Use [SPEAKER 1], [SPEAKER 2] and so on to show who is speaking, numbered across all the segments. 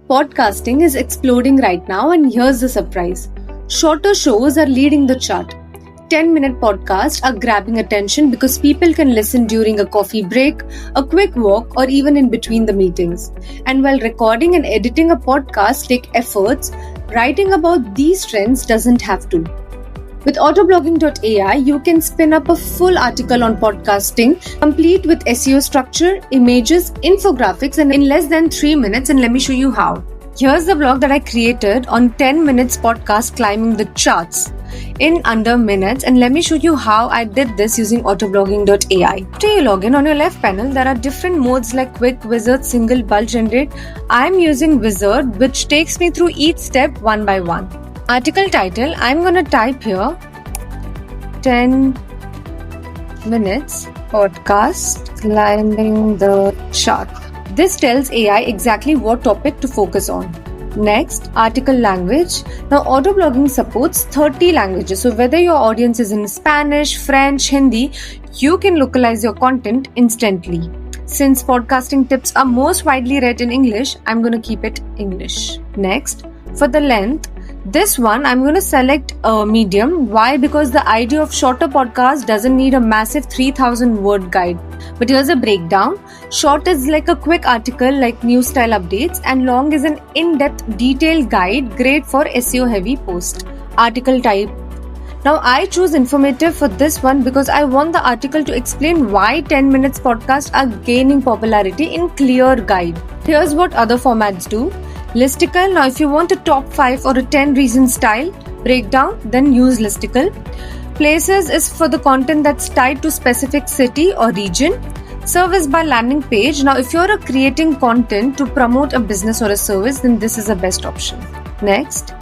[SPEAKER 1] Podcasting is exploding right now, and here's the surprise. Shorter shows are leading the chart. 10-minute podcasts are grabbing attention because people can listen during a coffee break, a quick walk, or even in between the meetings. And while recording and editing a podcast take efforts, writing about these trends doesn't have to. With autoblogging.ai, you can spin up a full article on podcasting, complete with SEO structure, images, infographics, and in less than 3 minutes. And let me show you how. Here's the blog that I created on 10 minutes podcast climbing the charts in under minutes, and let me show you how I did this using autoblogging.ai. After you log in, on your left panel, there are different modes like quick, wizard, single, bulk generate. I'm using wizard, which takes me through each step one by one. Article title, I'm going to type here 10 minutes podcast climbing the chart. This tells AI exactly what topic to focus on. Next, article language. Now, autoblogging supports 30 languages. So whether your audience is in Spanish, French, Hindi, you can localize your content instantly. Since podcasting tips are most widely read in English, I'm going to keep it English. Next, for the length, this one I'm going to select a medium. Why? Because the idea of shorter podcast doesn't need a massive 3000 word guide. But here's a breakdown. Short is like a quick article like news style updates, and long is an in-depth detailed guide, great for SEO heavy post. Article type. Now I choose informative for this one because I want the article to explain why 10 minutes podcasts are gaining popularity in clear guide. Here's what other formats do. Listicle. Now if you want a top 5 or a 10 reason style breakdown, then use listicle. Places is for the content that's tied to specific city or region. Service by landing page. Now if you're creating content to promote a business or a service, then this is the best option. Next,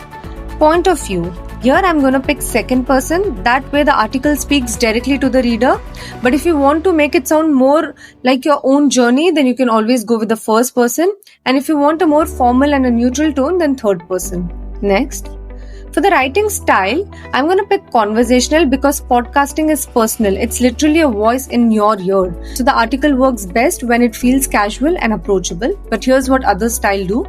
[SPEAKER 1] point of view. Here I'm going to pick second person. That way the article speaks directly to the reader. But if you want to make it sound more like your own journey, then you can always go with the first person. And if you want a more formal and a neutral tone, then third person. Next, for the writing style, I'm going to pick conversational because podcasting is personal. It's literally a voice in your ear. So the article works best when it feels casual and approachable. But here's what other style do.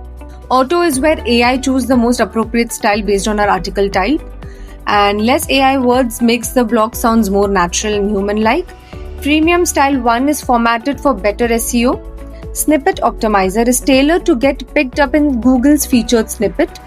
[SPEAKER 1] Auto is where AI choose the most appropriate style based on our article type. And less AI words makes the blog sounds more natural and human-like. Premium style 1 is formatted for better SEO. Snippet optimizer is tailored to get picked up in Google's featured snippet.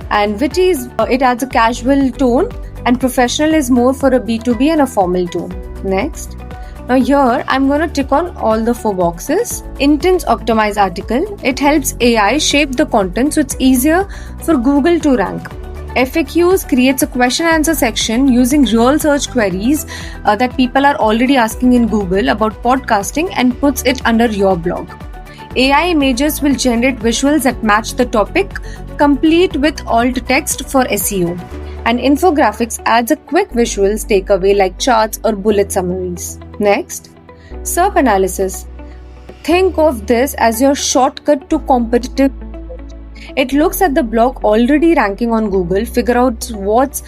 [SPEAKER 1] And witty is it adds a casual tone, and professional is more for a B2B and a formal tone. Next. Now here I'm going to tick on all the 4 boxes. Intense optimize article. It helps AI shape the content so it's easier for Google to rank. FAQs creates a question answer section using real search queries that people are already asking in Google about podcasting and puts it under your blog. AI images will generate visuals that match the topic, complete with alt text for SEO. And infographics adds a quick visuals takeaway like charts or bullet summaries. Next, SERP analysis. Think of this as your shortcut to competitive. It looks at the blog already ranking on Google, figure out what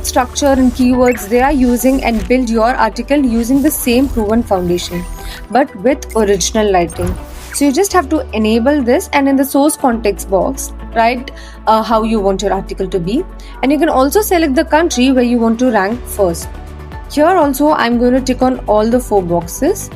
[SPEAKER 1] structure and keywords they are using, and build your article using the same proven foundation, but with original writing. So you just have to enable this, and in the source context box, write how you want your article to be. And you can also select the country where you want to rank first. Here also I'm going to tick on all the 4 boxes.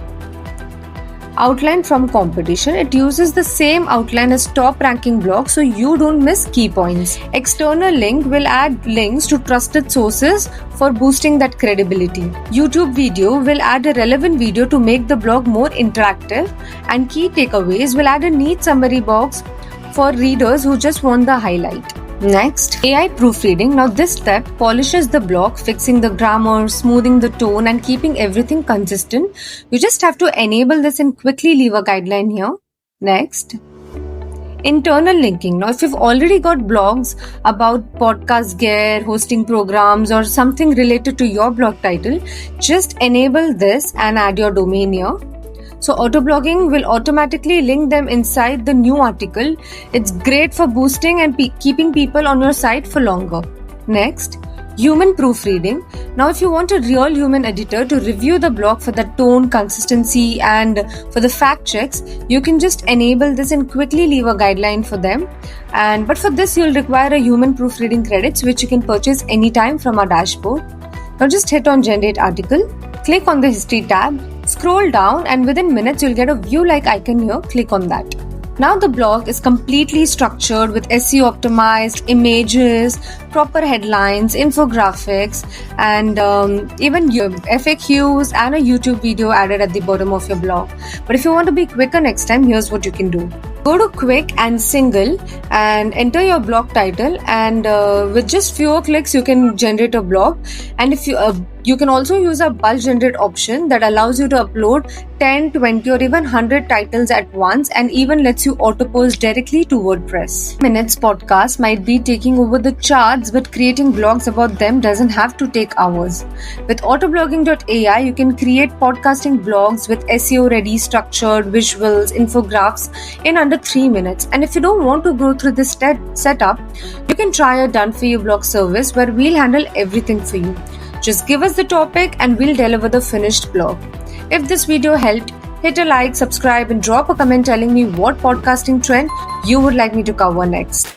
[SPEAKER 1] Outline from competition. It uses the same outline as top ranking blogs so you don't miss key points. External link will add links to trusted sources for boosting that credibility. YouTube video will add a relevant video to make the blog more interactive, and key takeaways will add a neat summary box for readers who just want the highlight. Next, AI proofreading. Now this step polishes the blog, fixing the grammar, smoothing the tone, and keeping everything consistent. You just have to enable this and quickly leave a guideline here. Next, internal linking. Now if you've already got blogs about podcast gear, hosting programs, or something related to your blog title, just enable this and add your domain here. So autoblogging will automatically link them inside the new article. It's great for boosting and keeping people on your site for longer. Next, Human proofreading. Now, if you want a real human editor to review the blog for the tone, consistency, and for the fact checks, you can just enable this and quickly leave a guideline for them. But for this, you'll require a human proofreading credits, which you can purchase anytime from our dashboard. Now, just hit on Generate Article, click on the History tab, scroll down, and within minutes, you'll get a view-like icon here. Click on that. Now the blog is completely structured with SEO optimized images, proper headlines, infographics, and even your FAQs and a YouTube video added at the bottom of your blog. But if you want to be quicker next time, here's what you can do. Go to Quick and Single and enter your blog title, and with just fewer clicks you can generate a blog. And if you can also use a bulk generate option that allows you to upload 10, 20 or even 100 titles at once, and even lets you auto post directly to WordPress. Minutes podcast might be taking over the charts, but creating blogs about them doesn't have to take hours. With autoblogging.ai, you can create podcasting blogs with SEO ready, structured visuals, infographics in under 3 minutes. And if you don't want to go through this setup, you can try a done for you blog service where we'll handle everything for you. Just give us the topic and we'll deliver the finished blog. If this video helped, hit a like, subscribe, and drop a comment telling me what podcasting trend you would like me to cover next.